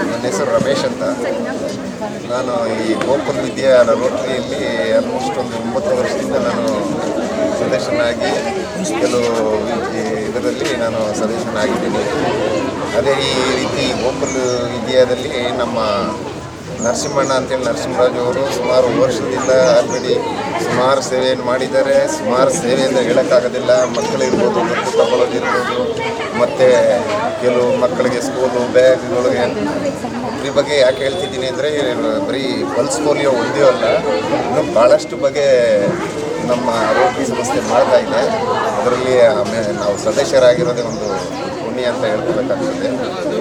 ನನ್ನ ಹೆಸರು ರಮೇಶ್ ಅಂತ. ನಾನು ಈ ಗೋಕುಲ್ ವಿದ್ಯಾ ರೋಟರಿಯಲ್ಲಿ ಆಲ್ಮೋಸ್ಟ್ ಒಂದು 9 ವರ್ಷದಿಂದ ನಾನು ಸದಸ್ಯನಾಗಿ ಕೆಲವು ಇದರಲ್ಲಿ ನಾನು ಸದಸ್ಯನಾಗಿದ್ದೀನಿ. ಅದೇ ಈ ರೀತಿ ಗೋಕುಲ್ ವಿದ್ಯಾದಲ್ಲಿ ನಮ್ಮ ನರಸಿಂಹಣ್ಣ ಅಂತೇಳಿ ನರಸಿಂಹರಾಜು ಅವರು ಸುಮಾರು ವರ್ಷದಿಂದ ಆಲ್ರೆಡಿ ಸುಮಾರು ಸೇವೆಯನ್ನು ಮಾಡಿದ್ದಾರೆ. ಸುಮಾರು ಸೇವೆಯಿಂದ ಹೇಳೋಕ್ಕಾಗೋದಿಲ್ಲ. ಮಕ್ಕಳಿರ್ಬೋದು, ದತ್ತು ತಗೊಳ್ಳೋದಿರ್ಬೋದು, ಮತ್ತು ಕೆಲವು ಮಕ್ಕಳಿಗೆ ಸ್ಕೂಲು ಬ್ಯಾಗ್ಗಳಿಗೆ ಈ ಬಗ್ಗೆ ಯಾಕೆ ಹೇಳ್ತಿದ್ದೀನಿ ಅಂದರೆ, ಬರೀ ಪಲ್ಸ್ ಪೋಲಿಯೋ ಒಂದೇ ಅಲ್ಲ, ಇನ್ನೂ ಭಾಳಷ್ಟು ಬಗ್ಗೆ ನಮ್ಮ ರೋಟರಿ ಸಂಸ್ಥೆ ಮಾಡ್ತಾ ಇದೆ. ಅದರಲ್ಲಿ ನಾವು ಸದಸ್ಯರಾಗಿರೋದೇ ಒಂದು ಪುಣ್ಯ ಅಂತ ಹೇಳ್ಕೋಬೇಕಾಗ್ತದೆ.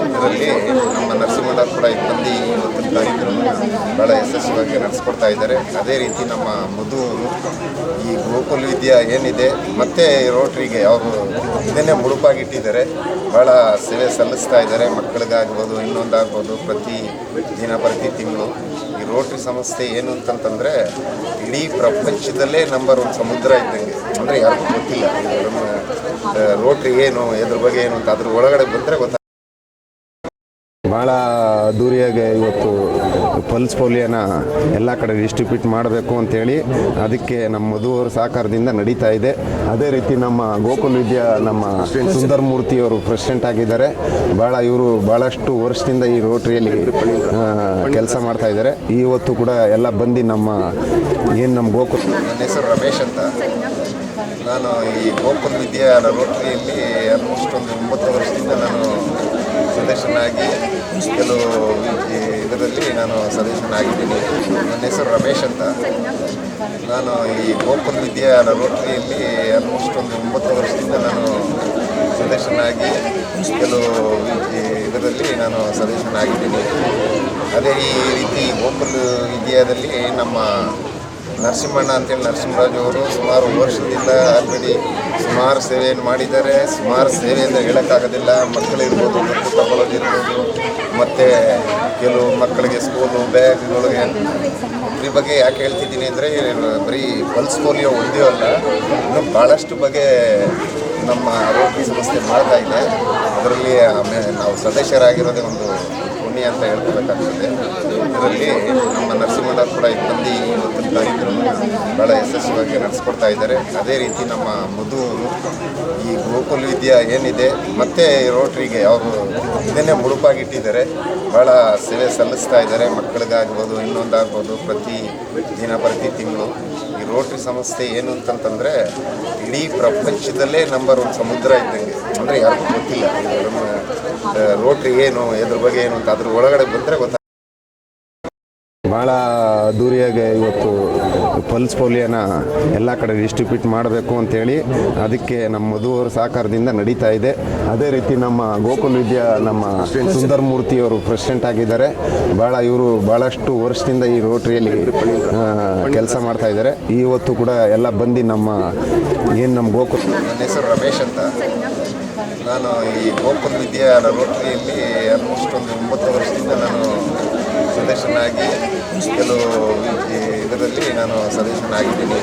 ಇದರಲ್ಲಿ ನಮ್ಮ ನರಸಿಂಹಣ್ಣ ಕೂಡ ಬಂದು ಇವತ್ತಿನ ಕಾರ್ಯಕ್ರಮ ಭಾಳ ಯಶಸ್ವಿಯಾಗಿ ನಡೆಸ್ಕೊಡ್ತಾ ಇದ್ದಾರೆ. ಅದೇ ರೀತಿ ನಮ್ಮ ಮಧು ಈ ಗೋಕುಲ್ ವಿದ್ಯಾ ಏನಿದೆ ಮತ್ತು ರೋಟ್ರಿಗೆ ಅವರು ಇದನ್ನೇ ಮುಡುಪಾಗಿಟ್ಟಿದ್ದಾರೆ. ಭಾಳ ಸೇವೆ ಸಲ್ಲಿಸ್ತಾ ಇದ್ದಾರೆ. ಮಕ್ಕಳಿಗಾಗ್ಬೋದು, ಇನ್ನೊಂದಾಗ್ಬೋದು, ಪ್ರತಿ ತಿಂಗಳು ಈ ರೋಟ್ರಿ ಸಂಸ್ಥೆ ಏನು ಅಂತಂತಂದರೆ ಇಡೀ ಪ್ರಪಂಚದಲ್ಲೇ ನಂಬರ್ 1 ಸಮುದ್ರ ಇದ್ದಂಗೆ. ಅಂದರೆ ಯಾರಿಗೂ ಗೊತ್ತಿಲ್ಲ ನಮ್ಮ ರೋಟ್ರಿ ಏನು, ಇದ್ರ ಬಗ್ಗೆ ಏನು ಅಂತ. ಅದ್ರ ಒಳಗಡೆ ಬಂದರೆ ಗೊತ್ತಾಗ ಭಾಳ ಅದ್ದೂರಿಯಾಗಿ ಇವತ್ತು ಪಲ್ಸ್ ಪೋಲಿಯೋನ ಎಲ್ಲ ಕಡೆ ಡಿಸ್ಟ್ರಿಬ್ಯೂಟ್ ಮಾಡಬೇಕು ಅಂತೇಳಿ ಅದಕ್ಕೆ ನಮ್ಮ ಮಧುವರ ಸಹಕಾರದಿಂದ ನಡೀತಾ ಇದೆ. ಅದೇ ರೀತಿ ನಮ್ಮ ಗೋಕುಲ್ ವಿದ್ಯಾ ನಮ್ಮ ಸುಂದರ್ ಮೂರ್ತಿಯವರು ಪ್ರೆಸಿಡೆಂಟ್ ಆಗಿದ್ದಾರೆ. ಇವರು ಭಾಳಷ್ಟು ವರ್ಷದಿಂದ ಈ ರೋಟರಿಯಲ್ಲಿ ಕೆಲಸ ಮಾಡ್ತಾ ಇದ್ದಾರೆ. ಇವತ್ತು ಕೂಡ ಎಲ್ಲ ಬಂದು ನಮ್ಮ ಗೋಕುಲ್. ನನ್ನ ಹೆಸರು ರಮೇಶ್ ಅಂತ. ನಾನು ಈ ಗೋಕುಲ್ ವಿದ್ಯಾ ರೋಟರಿಯಲ್ಲಿ ಆಲ್ಮೋಸ್ಟ್ ಒಂದು 9 ವರ್ಷದಿಂದ ನಾನು ಸದಸ್ಯನಾಗಿ ಕೆಲವು ಇದರಲ್ಲಿ ನಾನು ಸದಸ್ಯನಾಗಿದ್ದೀನಿ. ನನ್ನ ಹೆಸರು ರಮೇಶ್ ಅಂತ. ನಾನು ಈ ಗೋಕುಲ್ ವಿದ್ಯಾ ರೋಟರಿಯಲ್ಲಿ ಆಲ್ಮೋಸ್ಟ್ ಒಂದು 9 ವರ್ಷದಿಂದ ನಾನು ಸದಸ್ಯನಾಗಿ ಕೆಲವು ಇದರಲ್ಲಿ ನಾನು ಸದಸ್ಯನಾಗಿದ್ದೀನಿ. ಅದೇ ಈ ರೀತಿ ಗೋಕುಲ್ ವಿದ್ಯಾದಲ್ಲಿ ನಮ್ಮ ನರಸಿಂಹಣ್ಣ ಅಂತೇಳಿ ನರಸಿಂಹರಾಜು ಅವರು ಸುಮಾರು ವರ್ಷದಿಂದ ಆಲ್ರೆಡಿ ಸುಮಾರು ಸೇವೆಯನ್ನು ಮಾಡಿದ್ದಾರೆ. ಸುಮಾರು ಸೇವೆಯಿಂದ ಹೇಳೋಕ್ಕಾಗೋದಿಲ್ಲ. ಮಕ್ಕಳಿರ್ಬೋದು, ದತ್ತು ತಗೊಳ್ಳೋದಿರ್ಬೋದು, ಮತ್ತು ಕೆಲವು ಮಕ್ಕಳಿಗೆ ಸ್ಕೂಲು ಬ್ಯಾಗ್ಗಳಿಗೆ ಈ ಬಗ್ಗೆ ಯಾಕೆ ಹೇಳ್ತಿದ್ದೀನಿ ಅಂದರೆ, ಬರೀ ಪಲ್ಸ್ ಪೋಲಿಯೋ ಒಂದೇ ಅಲ್ಲ, ಇನ್ನೂ ಭಾಳಷ್ಟು ಬಗ್ಗೆ ನಮ್ಮ ರೋಟರಿ ಸಂಸ್ಥೆ ಮಾಡ್ತಾ ಇದೆ. ಅದರಲ್ಲಿ ನಾವು ಸದಸ್ಯರಾಗಿರೋದೇ ಒಂದು ಪುಣ್ಯ ಅಂತ ಹೇಳ್ಕೋಬೇಕಾಗ್ತದೆ. ಇದರಲ್ಲಿ ನಮ್ಮ ನರಸಿಂಹಣ್ಣ ಕೂಡ ಬಂದು ಇವತ್ತಿನ ಕಾರ್ಯಕ್ರಮ ಭಾಳ ಯಶಸ್ವಿಯಾಗಿ ನಡೆಸ್ಕೊಡ್ತಾ ಇದ್ದಾರೆ. ಅದೇ ರೀತಿ ನಮ್ಮ ಮಧು ಈ ಗೋಕುಲ್ ವಿದ್ಯಾ ಏನಿದೆ ಮತ್ತು ರೋಟ್ರಿಗೆ ಅವರು ಇದನ್ನೇ ಮುಡುಪಾಗಿಟ್ಟಿದ್ದಾರೆ. ಭಾಳ ಸೇವೆ ಸಲ್ಲಿಸ್ತಾ ಇದ್ದಾರೆ. ಮಕ್ಕಳಿಗಾಗ್ಬೋದು, ಇನ್ನೊಂದಾಗ್ಬೋದು, ಪ್ರತಿ ತಿಂಗಳು ಈ ರೋಟ್ರಿ ಸಂಸ್ಥೆ ಏನು ಅಂತಂತಂದರೆ ಇಡೀ ಪ್ರಪಂಚದಲ್ಲೇ ನಂಬರ್ 1 ಸಮುದ್ರ ಇದ್ದಂಗೆ. ಅಂದರೆ ಯಾರಿಗೂ ಗೊತ್ತಿಲ್ಲ ನಮ್ಮ ರೋಟ್ರಿ ಏನು, ಇದ್ರ ಬಗ್ಗೆ ಏನು ಅಂತ. ಅದ್ರ ಒಳಗಡೆ ಬಂದರೆ ಗೊತ್ತಾಗ ಭಾಳ ಅದ್ದೂರಿಯಾಗಿ ಇವತ್ತು ಪಲ್ಸ್ ಪೋಲಿಯೋನ ಎಲ್ಲ ಕಡೆ ಡಿಸ್ಟ್ರಿಬ್ಯೂಟ್ ಮಾಡಬೇಕು ಅಂತೇಳಿ ಅದಕ್ಕೆ ನಮ್ಮ ಮಧುವರ ಸಹಕಾರದಿಂದ ನಡೀತಾ ಇದೆ. ಅದೇ ರೀತಿ ನಮ್ಮ ಗೋಕುಲ್ ವಿದ್ಯಾ ನಮ್ಮ ಸುಂದರ್ ಮೂರ್ತಿಯವರು ಪ್ರೆಸಿಡೆಂಟ್ ಆಗಿದ್ದಾರೆ. ಇವರು ಭಾಳಷ್ಟು ವರ್ಷದಿಂದ ಈ ರೋಟರಿಯಲ್ಲಿ ಕೆಲಸ ಮಾಡ್ತಾ ಇದ್ದಾರೆ. ಇವತ್ತು ಕೂಡ ಎಲ್ಲ ಬಂದು ನಮ್ಮ ಗೋಕುಲ್. ನನ್ನ ಹೆಸರು ರಮೇಶ್ ಅಂತ. ನಾನು ಈ ಗೋಕುಲ್ ವಿದ್ಯಾ ರೋಟರಿಯಲ್ಲಿ ಆಲ್ಮೋಸ್ಟ್ ಒಂದು 9 ವರ್ಷದಿಂದ ನಾನು ಸದಸ್ಯನಾಗಿ ಕೆಲವು ಇದರಲ್ಲಿ ನಾನು ಸದಸ್ಯನಾಗಿದ್ದೀನಿ.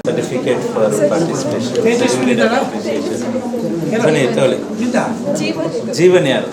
Certificate for participation. Jeevan yaar.